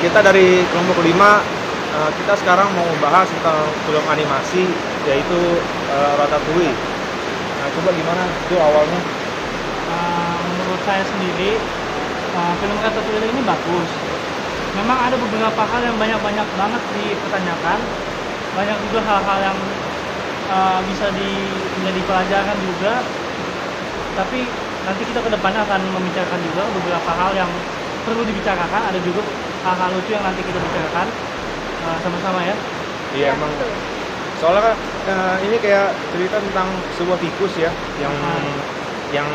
kita dari kelompok 5, kita sekarang mau membahas tentang film animasi yaitu Ratatouille. Nah, coba gimana itu awalnya? Menurut saya sendiri, film Ratatouille ini bagus. Memang ada beberapa hal yang banyak banget dipertanyakan, banyak juga hal-hal yang bisa menjadi pelajaran juga. Tapi nanti kita kedepannya akan membicarakan juga beberapa hal yang perlu dibicarakan. Ada juga hal-hal lucu yang nanti kita bicarakan sama-sama ya. Iya, emang. Soalnya kan ini kayak cerita tentang sebuah tikus ya, yang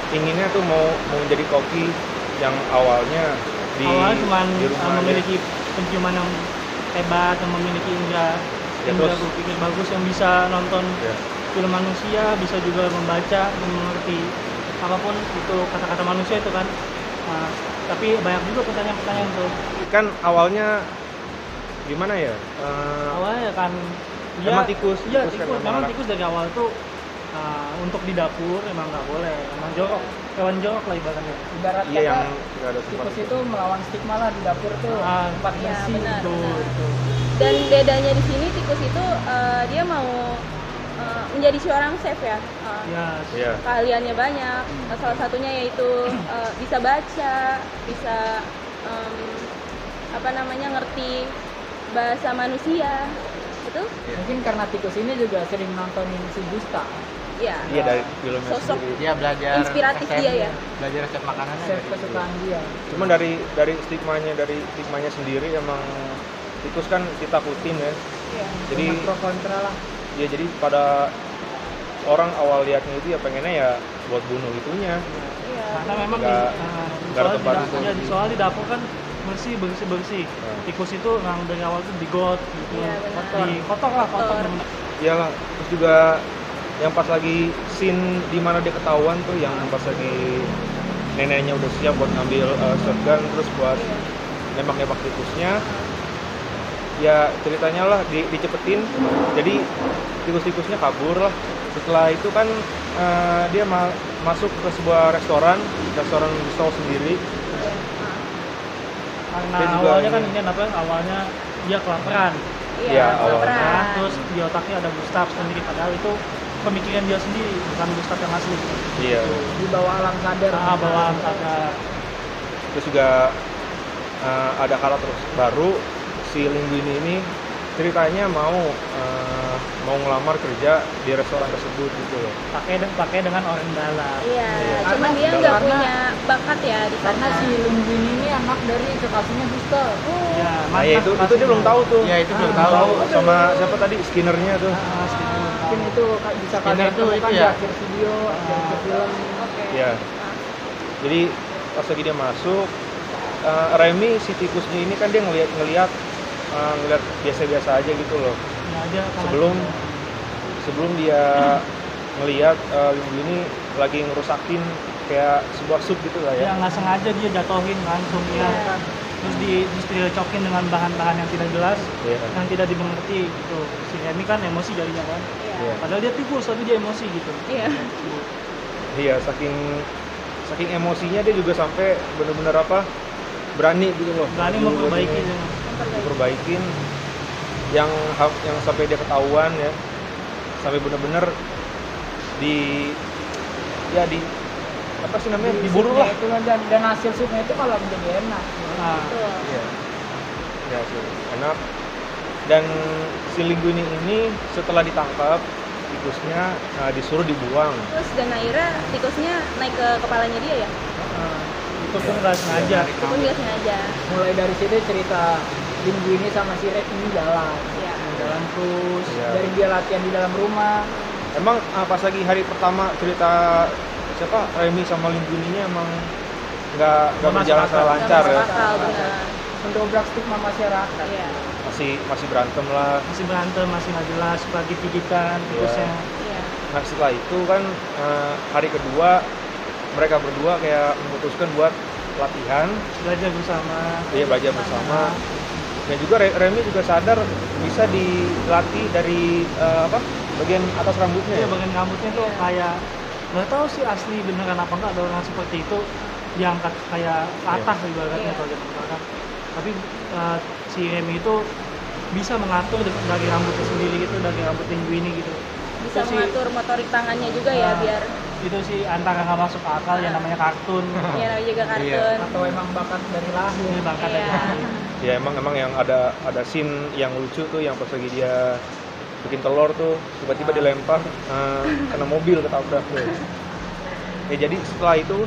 inginnya tuh mau menjadi koki yang awalnya cuma rumah memiliki penciuman yang hebat, yang memiliki indra berpikir bagus, yang bisa nonton film manusia, bisa juga membaca dan mengerti apapun itu kata-kata manusia itu kan. Tapi banyak juga pertanyaan-pertanyaan tuh. Kan awalnya gimana ya? Awalnya kan emang tikus. Iya, tikus. Kan memang tikus dari awal tuh untuk di dapur emang nggak boleh, emang jorok, hewan jorok lah ibaratnya. Ibarat Iya, kata tikus itu melawan stigma lah di dapur tuh, tempat bersih. Betul. Dan bedanya di sini tikus itu dia mau menjadi seorang chef ya. Keahliannya banyak. Salah satunya yaitu bisa baca, bisa ngerti bahasa manusia. Itu? Mungkin karena tikus ini juga sering nontonin si Gusta. Iya. Iya, dari filmnya Sosok sendiri. Dia belajar inspiratif resep, dia ya. belajar resep makanannya. Chef kesukaan dia. Cuman dari stigmanya sendiri emang tikus kan ditakutin ya. Iya. Jadi pro kontra lah. ya jadi pada orang awal lihatnya itu ya pengennya ya buat bunuh itunya. Iya. Karena memang soal di dapur kan bersih. Tikus itu memang dari awal tuh digot gitu. Iya, kotor. Iyalah, terus juga yang pas lagi scene di mana dia ketahuan tuh, yang pas lagi neneknya udah siap buat ngambil shotgun terus buat nembak tikusnya. Ya ceritanya lah dicepetin, jadi tikus-tikusnya kabur lah. Setelah itu kan dia masuk ke sebuah restoran stall sendiri. Karena awalnya kan awalnya dia kelaparan. Iya, kelaparan. Terus di otaknya ada Gustaf sendiri, padahal itu pemikiran dia sendiri, bukan Gustaf yang asli. Iya. Di bawah alam sadar. Bawah alam sadar. Terus juga ada karakter baru, si Linguini ini ceritanya mau ngelamar kerja di restoran tersebut gitu loh. Pakai dengan orang dalam. Iya, cuman dia nggak punya bakat ya di sana. Karena si Linguini ini anak dari kekasihnya Gusta. Ya, Nah, ya itu dia belum tahu tuh. Ya, itu belum tahu. Sama siapa tadi, Skinnernya tuh. Mungkin itu bisa kalian temukan di akhir video, di akhir film. Iya. Jadi pas lagi dia masuk, Remy si tikusnya ini kan dia ngelihat biasa-biasa aja gitu loh. Ya, Sebelum dia ngelihat Linguini lagi ngerusakin kayak sebuah sup gitu lah ya. Ya nggak sengaja dia jatuhin langsung ya. Terus direcokin dengan bahan-bahan yang tidak jelas, yang tidak dimengerti gitu. Si Remy kan emosi jadinya kan. Iya. Padahal dia tikus tapi dia emosi gitu. Iya. Iya, saking emosinya dia juga sampai bener-bener berani gitu loh. Berani memperbaikin yang sampai dia ketahuan ya, sampai bener-bener diburu lah itu, dan hasil supnya itu kalau menjadi enak. Iya. Ya, enak. Dan si Linguini ini setelah ditangkap tikusnya disuruh dibuang. Terus dan akhirnya tikusnya naik ke kepalanya dia ya. Itu pun nggak sengaja. Mulai dari situ cerita Linguini sama si Red ini jalan terus. Dari dia latihan di dalam rumah. Emang pas lagi hari pertama cerita Remy sama Linguininya emang nggak berjalan secara lancar ya. Mendobrak stigma masyarakat. Iya. Masih berantem lah. Masih nggak jelas, suka gigitan tikusnya. Iya. Nah setelah itu kan hari kedua mereka berdua kayak memutuskan buat latihan, belajar bersama. Dan juga Remy juga sadar bisa dilatih dari bagian atas rambutnya. Iya, bagian rambutnya tuh kayak nggak tahu sih asli beneran apa enggak, ada orang seperti itu diangkat kayak latah ibaratnya kalau gitu kan. Tapi si Remy itu bisa mengatur dari rambutnya sendiri gitu, dari rambut Linguini gitu. Bisa Itu mengatur motorik tangannya juga ya biar itu sih antara nggak masuk akal ya, namanya kartun. ya namanya juga kartun. Atau emang bakat dari lahir. Ini bakat Iya. aja. Ya emang yang ada scene yang lucu tuh yang pas lagi dia bikin telur tuh tiba-tiba dilempar kena mobil ketabrak tuh. Ya jadi setelah itu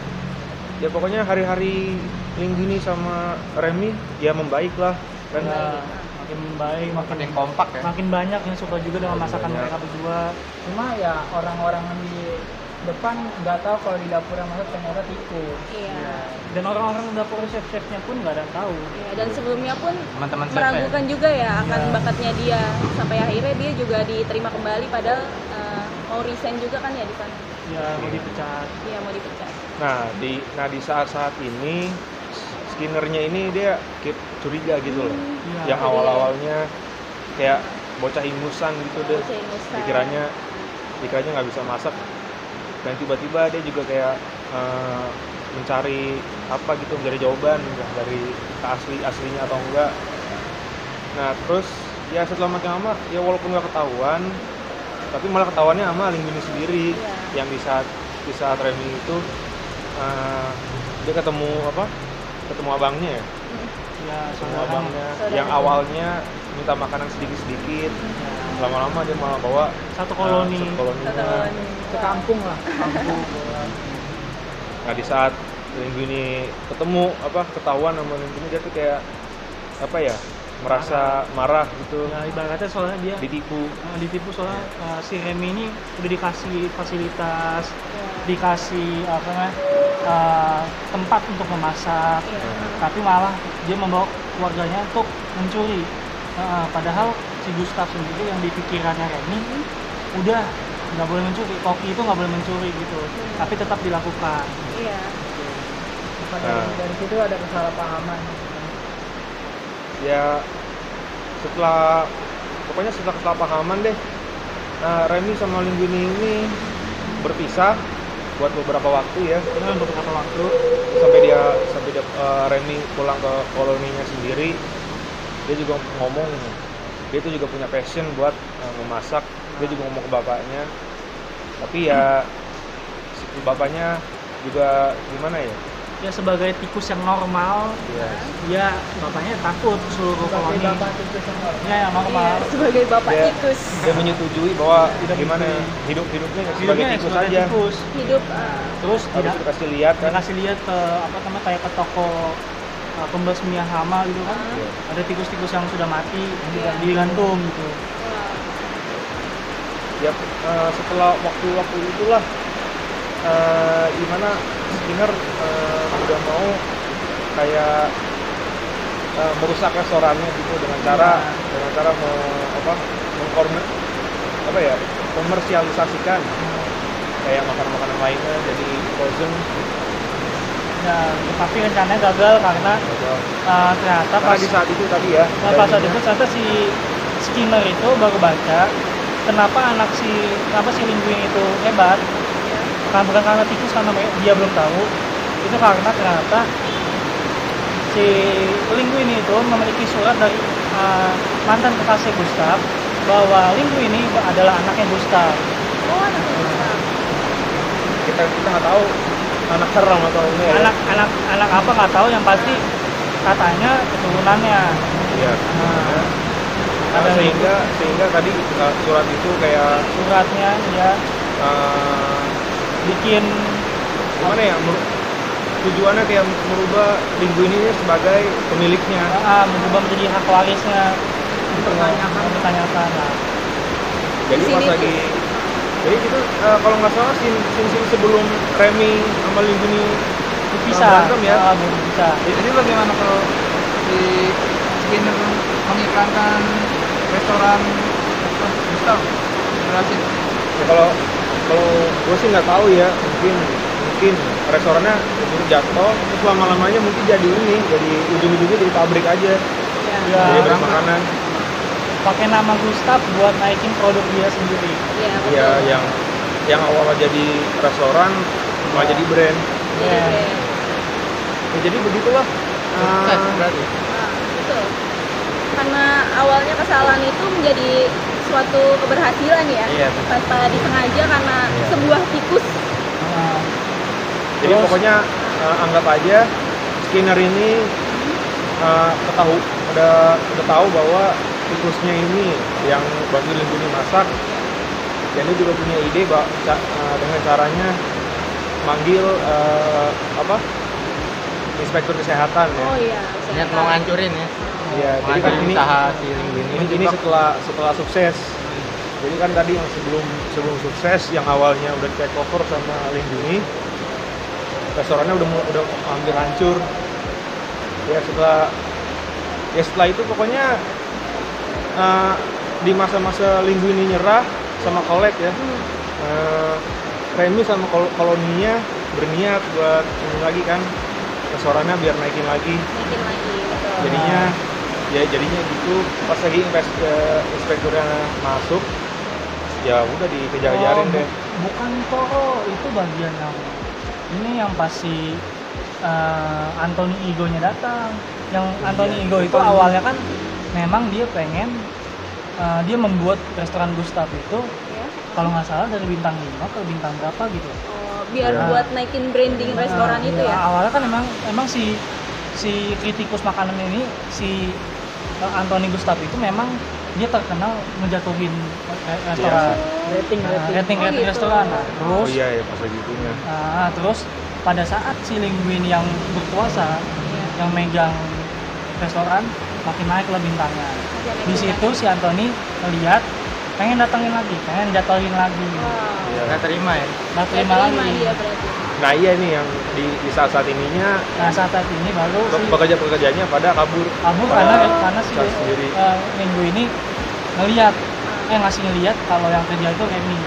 ya pokoknya hari-hari Linguini sama Remy ya membaik lah kan. Ya, makin baik, Makin kompak ya. makin banyak yang suka juga dengan masakan banyak. mereka berdua. Cuma ya orang-orang di depan nggak tahu kalau di dapur yang masak ternyata tikus. Iya. Dan orang-orang dapur chef-chefnya pun nggak ada yang tahu. Iya, dan sebelumnya pun Teman-teman meragukan juga ya akan Iya. bakatnya dia sampai akhirnya dia juga diterima kembali padahal mau resign juga kan ya di sana. Ya mau dipecat. Iya mau dipecat. Nah di saat-saat ini Skinnernya ini dia keep curiga gitu loh. Iya. Yang awal-awalnya kayak bocah ingusan gitu deh. Bocah ingusan. Dikiranya nggak bisa masak. Dan tiba-tiba dia juga kayak mencari mencari jawaban dari aslinya atau enggak. Nah terus ya setelah makin lama ya walaupun nggak ketahuan, tapi malah ketahuannya sama Linguini sendiri. Iya. Yang di saat Remy itu dia ketemu abangnya ya. Ya Ketemu saudaranya. abangnya Saudaranya. yang awalnya minta makanan sedikit-sedikit, Ya. lama-lama dia malah bawa Satu koloni. satu koloninya. Satu Sekampung lah. Kampung. Nah di saat Linguini ketahuan sama Linguini, dia tuh kayak merasa marah gitu, Ya ibaratnya soalnya dia ditipu. ditipu soalnya si Remy ini udah dikasih fasilitas, Iya. dikasih tempat untuk memasak, Iya. tapi malah dia membawa keluarganya untuk mencuri. Padahal si Gustav sendiri yang di pikirannya Remy udah nggak boleh mencuri, koki itu nggak boleh mencuri gitu, tapi tetap dilakukan. Iya. Dari situ ada kesalahpahaman. Ya setelah kesalahpahaman deh, Remy sama Linguini ini berpisah buat beberapa waktu ya, Dalam beberapa waktu sampai dia Remy pulang ke koloninya sendiri. Dia juga ngomong dia itu juga punya passion buat memasak. Dia juga ngomong ke bapaknya, tapi ya si bapaknya juga gimana ya, ya sebagai tikus yang normal, dia bapaknya takut seluruh koloni. Bapak tikus yang normal. Ya yang normal. Iya, sebagai bapak Dia- tikus dia menyetujui bahwa Tidak gimana menyetujui. hidupnya sebagai Hidupnya tikus sebagai aja, tikus. hidup Terus harus tidak dikasih lihat kan. kasih lihat ke kayak ke toko pembasmi hama gitu kan. Iya. Ada tikus-tikus yang sudah mati Iya. digantung gitu. Ya setelah waktu itulah gimana Skinner udah mau kayak merusak restorannya gitu dengan cara komersialisasikan kayak makanan lainnya jadi frozen. Ya, tapi rencananya gagal karena ternyata Karena pas di saat itu tadi ya, pas saat itu ternyata si Skinner itu baru baca kenapa si Linguini itu hebat. Bukan karena tikus, karena dia belum tahu. Itu karena ternyata si Linguini itu memiliki surat dari mantan kekasih Gustav bahwa Linguini adalah anaknya Gustav. oh anak Gustav. kita nggak tahu anak seram atau enggak ya. Anak apa nggak tahu, yang pasti katanya keturunannya. Iya. Ada Sehingga tadi surat itu kayak suratnya ya bikin gimana ya, tujuannya kayak merubah Linguini sebagai pemiliknya. berubah menjadi hak warisnya. Dipertanyakan. Nah, Jadi Di pas sini lagi jadi itu kalau nggak salah scene sebelum Remy sama Linguini bisa berantem ya. belum bisa. Jadi bagaimana kalau si Skinner mengiklankan restoran Gustav berhasil? Ya, kalau gue sih nggak tahu ya, mungkin restorannya jatuh terus lama-lamanya mungkin jadi ujung-ujungnya jadi pabrik aja, Ya, jadi pabrik makanan. pakai nama Gustav buat naikin produk dia sendiri. Iya betul. Ya yang awalnya jadi restoran malah jadi brand. Iya. Ya. Ya, jadi begitulah. Sukses berarti. betul. Karena awalnya kesalahan itu menjadi suatu keberhasilan ya. Iya. Tanpa disengaja karena sebuah tikus. Jadi pokoknya anggap aja Skinner ini udah tahu bahwa tikusnya ini yang bantu Linguini masak. Dan dia juga punya ide dengan caranya manggil inspektur kesehatan ya. Oh iya. Niat mau ngancurin ya. Iya, jadi kan ini usaha si Linguini ini setelah sukses. Jadi kan tadi yang sebelum sukses yang awalnya udah take over sama Linguini, restorannya udah hampir hancur. Ya setelah itu pokoknya di masa-masa Linguini nyerah sama Colette ya, Remy sama koloninya berniat buat ini lagi kan restorannya biar naikin lagi. Betul. Jadinya gitu pas lagi inspekturnya masuk ya udah dikejar-kejarin deh. Bukan Toro, itu bagian yang pasti Anthony Igo-nya datang. Yang Anthony Igo itu awalnya kan memang dia pengen dia membuat restoran Gustav itu kalau nggak salah dari bintang 5 ke bintang berapa gitu. Biar buat naikin branding restoran itu ya. Awalnya kan emang si kritikus makanan ini si Anthony Gustav itu memang dia terkenal ngejatuhin restoran rating restoran. Terus ya pas lagi itunya. Terus pada saat si Linguini yang berkuasa yang megang restoran makin naik lah bintangnya. Di situ si Anthony melihat pengen datengin lagi, pengen jatuhin lagi. Nggak terima ya? Nggak terima lagi. Dia berarti. Nah iya nih yang di saat ininya. Nah saat ini baru pekerja-pekerjanya pada kabur karena si sendiri. Linguini ngelihat ngasih ngelihat kalau yang kerja itu Remy.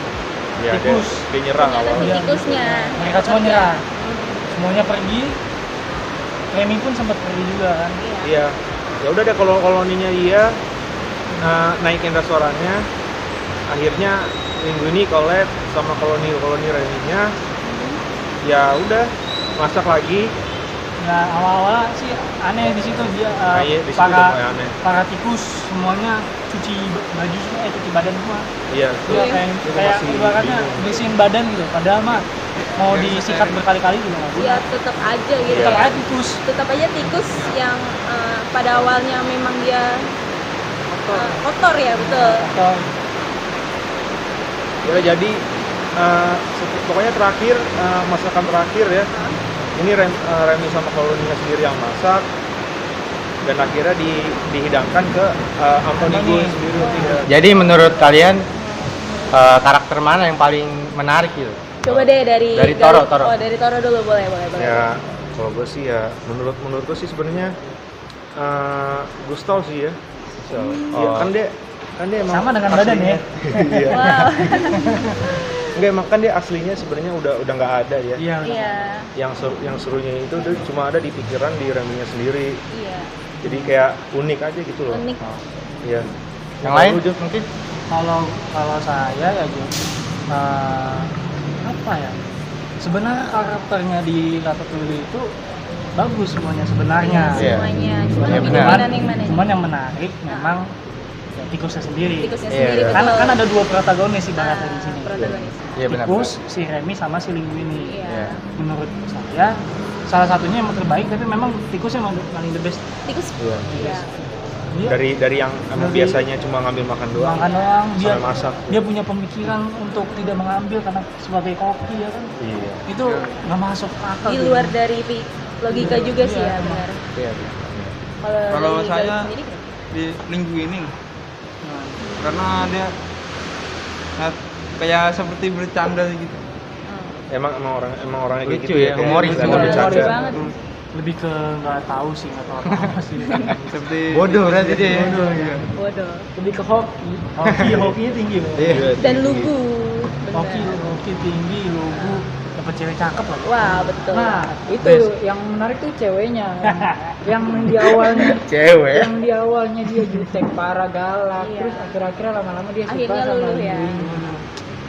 Ya, tikus. Dia nyerang awalnya. Tikusnya. Mereka semua nyerah. Semuanya pergi. Remy pun sempat pergi juga kan. Iya. Ya udah deh kalau koloninya dia naikin restorannya. Akhirnya Linguini, Colette sama koloni Remy-nya ya udah masak lagi. Nah awal-awal sih aneh di situ dia para tikus semuanya cuci baju semua, cuci badan semua. Iya. Kayak ibaratnya bersihin badan gitu. Padahal mah mau disikat berkali-kali juga nggak boleh. Ya tetap aja gitu. Tetap ya. aja tikus. Tetap aja tikus yang pada awalnya memang dia kotor ya betul. Kotor. Ya jadi pokoknya terakhir masakan terakhir ya. Ini Remy sama koloninya sendiri yang masak dan akhirnya dihidangkan ke Anthony Igo sendiri. Jadi menurut kalian karakter mana yang paling menarik gitu? Coba deh dari Toro. Oh, dari Toro dulu boleh. Ya, kalau gue sih ya menurut gue sih sebenarnya Gustav sih ya. Ya, kan dia emang sama dengan badan ya. Iya. Wow. Enggak, emang kan dia aslinya sebenarnya udah nggak ada ya. Iya. Yang serunya itu cuma ada di pikiran di Remy-nya sendiri. Iya. Jadi kayak unik aja gitu loh. Unik. Iya. Yang lain mungkin? Kalau saya ya apa ya? Sebenarnya karakternya di Ratatouille itu bagus semuanya sebenarnya. Semuanya. Cuman yang menarik memang tikusnya sendiri. Betul. Kan ada dua protagonis ibaratnya di sini. Iya benar. Tikus, si Remy sama si Linguini. Iya. Menurut saya salah satunya yang terbaik, tapi memang tikusnya memang paling the best. Tikus. Iya. Dari yang emang biasanya cuma ngambil makan doang. Dia masak. Dia punya pemikiran untuk tidak mengambil karena sebagai koki ya kan. Iya. Itu nggak masuk akal. Di luar dari logika juga sih ya benar. Iya. Kalau saya di Linguini karena dia kayak seperti bercanda gitu. Emang orangnya kayak lucu gitu ya, humoris banget. Lebih ke nggak tahu apa sih. Seperti bodoh berarti dia. Bodoh. Lebih ke hokinya tinggi. Dan lugu. Hoki tinggi, lugu. Dapat cewek cakep loh. Wah, betul. Nah, itu yang menarik tuh ceweknya. yang di awalnya dia jutek, parah, galak. Iya. Terus akhir-akhirnya lama-lama dia suka Akhirnya sama luluh ya. Linguini.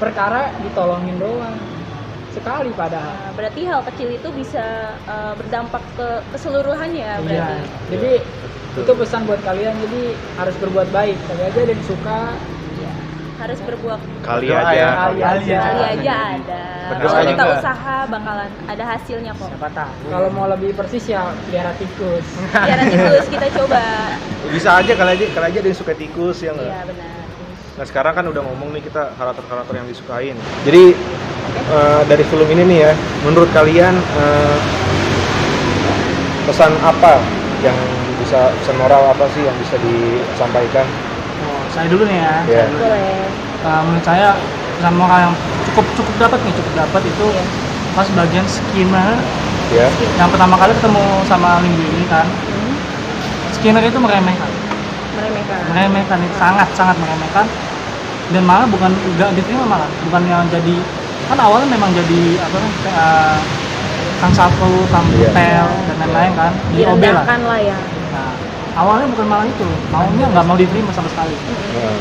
Perkara ditolongin doang. Sekali padahal. Berarti hal kecil itu bisa berdampak ke keseluruhan ya berarti. Jadi Itu pesan buat kalian, jadi harus berbuat baik. Kali aja ada yang suka. Iya. Harus berbuat. Kali aja Ada. Berdoa Kalau kita juga. usaha bakalan ada hasilnya kok. Siapa tahu. Kalau mau lebih persis ya pelihara tikus. Biar nanti terus kita coba. bisa aja kali aja ada yang suka tikus ya nggak? Iya benar. Nah sekarang kan udah ngomong nih kita karakter-karakter yang disukain. Jadi dari film ini nih ya, menurut kalian pesan apa yang bisa, pesan moral apa sih yang bisa disampaikan? Oh, saya dulu nih ya. Iya. Saya dulu. Boleh. Menurut saya pesan moral yang cukup dapat itu Iya. pas bagian Skinner Ya. yang pertama kali ketemu sama Linguini kan. Skinner itu meremehkan itu sangat meremehkan, dan malah nggak diterima, malah bukan yang jadi, kan awalnya memang jadi apa kang sapu, kang Iya. tel dan lain-lain kan, di OB lah. Direndahkan lah ya. Nah, awalnya bukan malah itu, maunya nggak mau diterima sama sekali. Nah,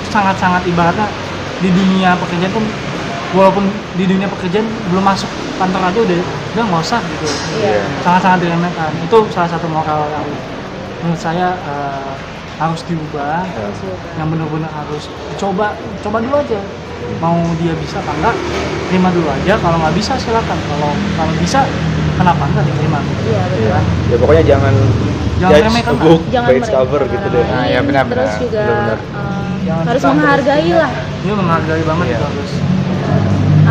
Itu sangat ibaratnya di dunia pekerjaan pun, walaupun di dunia pekerjaan belum masuk kantor aja udah nggak usah gitu. Iya. Sangat diremehkan. Itu salah satu moral yang menurut saya harus diubah, yang benar-benar harus coba dulu aja. Mau dia bisa apa enggak, terima dulu aja. Kalau nggak bisa silakan. Kalau bisa, kenapa enggak diterima? Iya betul. ya pokoknya jangan judge remehkan, a book Jangan by its cover gitu deh. Nah, ya benar. Terus juga Benar-benar. harus menghargai lah. Dia menghargai banget Iya. itu harus.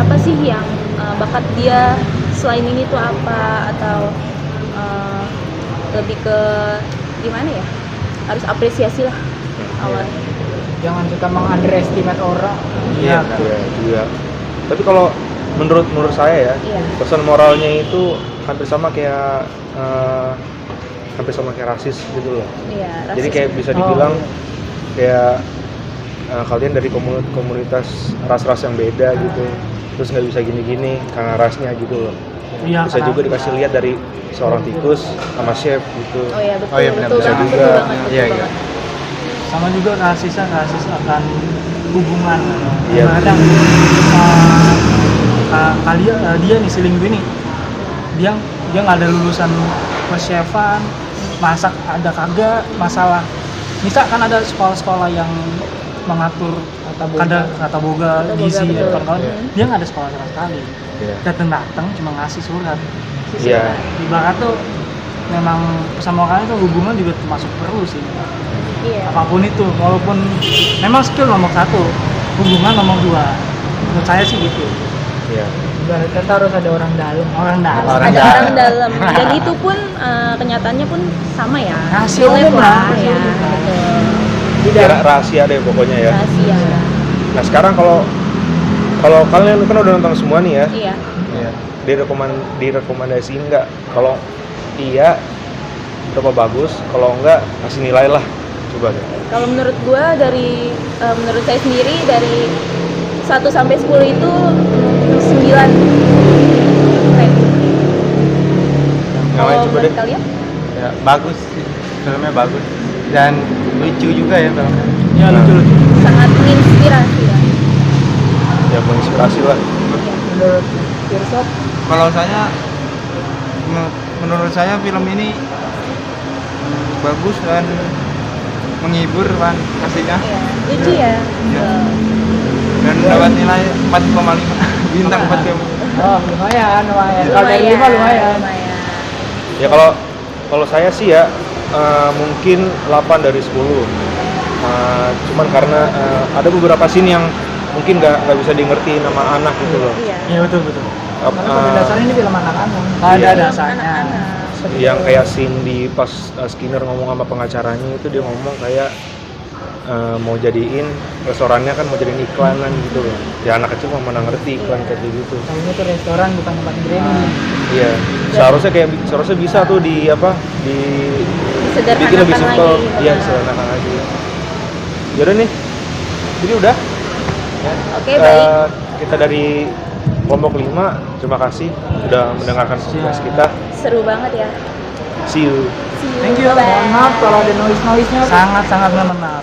Apa sih yang bakat dia selain ini tuh apa, atau lebih ke gimana ya, harus apresiasi lah awalnya. Jangan suka meng-underestimate orang. Iya. Iya juga. Tapi kalau menurut saya ya, Iya. pesan moralnya itu hampir sama kayak rasis gitu loh. Iya, Jadi rasis. kayak bisa dibilang kayak kalian dari komunitas ras-ras yang beda gitu, terus nggak bisa gini-gini karena rasnya gitu loh. Iya, Bisa karena- juga dikasih lihat dari seorang tikus sama chef gitu. Oh iya betul. Oh iya, benar, betul bisa banget, juga. betul banget, betul Iya, iya. banget. Sama juga rasis akan hubungan. Iya. Kadang kalian dia nih si Linguini, dia nggak ada lulusan chefan, masak ada kagak masalah. Misal kan ada sekolah-sekolah yang mengatur kata boga, gizi, betul. dan kawan-kawan. Iya. Dia nggak ada sekolah sama sekali. Iya. Datang cuma ngasih surat. Iya. Ibarat tuh memang sama kalian tuh hubungan juga termasuk perlu sih. Iya. Apapun itu, walaupun memang skill nomor 1, hubungan nomor 2. Menurut saya sih gitu. Iya. Ibarat kata harus ada orang dalam. Orang dalam. Orang Ada dalam. orang dalam, dan itu pun kenyataannya pun sama ya. Rahasia Relate umum lah lah, ya. rahasia umum. Betul. Kira rahasia deh pokoknya ya. Rahasia. Nah sekarang kalau kalian kan udah nonton semua nih ya, Iya. Iya. direkomendasiin nggak? Kalau iya, berapa bagus? Kalau enggak, kasih nilai lah. Coba deh. Kalau menurut gua menurut saya sendiri dari 1 sampai 10 itu 9. Yang lain Kalau coba menurut deh. kalian? Ya, bagus sih. Filmnya bagus. Dan lucu juga ya filmnya. Ya lucu-lucu. Sangat menginspirasi ya. Ya menginspirasi lah. Menurut Pirsot, Kalau saya, menurut saya film ini bagus dan menghibur kan pastinya, Iya. Lucu ya. Iya. Dan dapat nilai 4,5 bintang 4,5. oh lumayan. Kalau dari 5 lumayan. Ya kalau saya sih ya mungkin 8 dari 10. Cuman karena ada beberapa scene yang mungkin nggak bisa dimengerti nama anak gitu loh. Iya. Iya betul. Karena pada dasarnya ini film anak-anak. Ada Iya. dasarnya. Anak-anak. Yang kayak scene di pas Skinner ngomong sama pengacaranya itu, dia ngomong kayak mau jadiin restorannya kan mau jadiin iklanan gitu loh. Ya anak kecil mah mana ngerti iklan kayak gitu. Tahunya tuh restoran bukan tempat branding. Iya. Seharusnya bisa tuh dibikin Sederhanakan lebih simpel. lagi. Iya, sederhanakan lagi. Yaudah nih. Jadi udah. Oke, baik. Kita dari kelompok 5, terima kasih sudah mendengarkan podcast kita. Seru banget ya. See you. See you. Thank you. Bye-bye. Mohon maaf kalau ada noise-noise-nya. Sangat benar.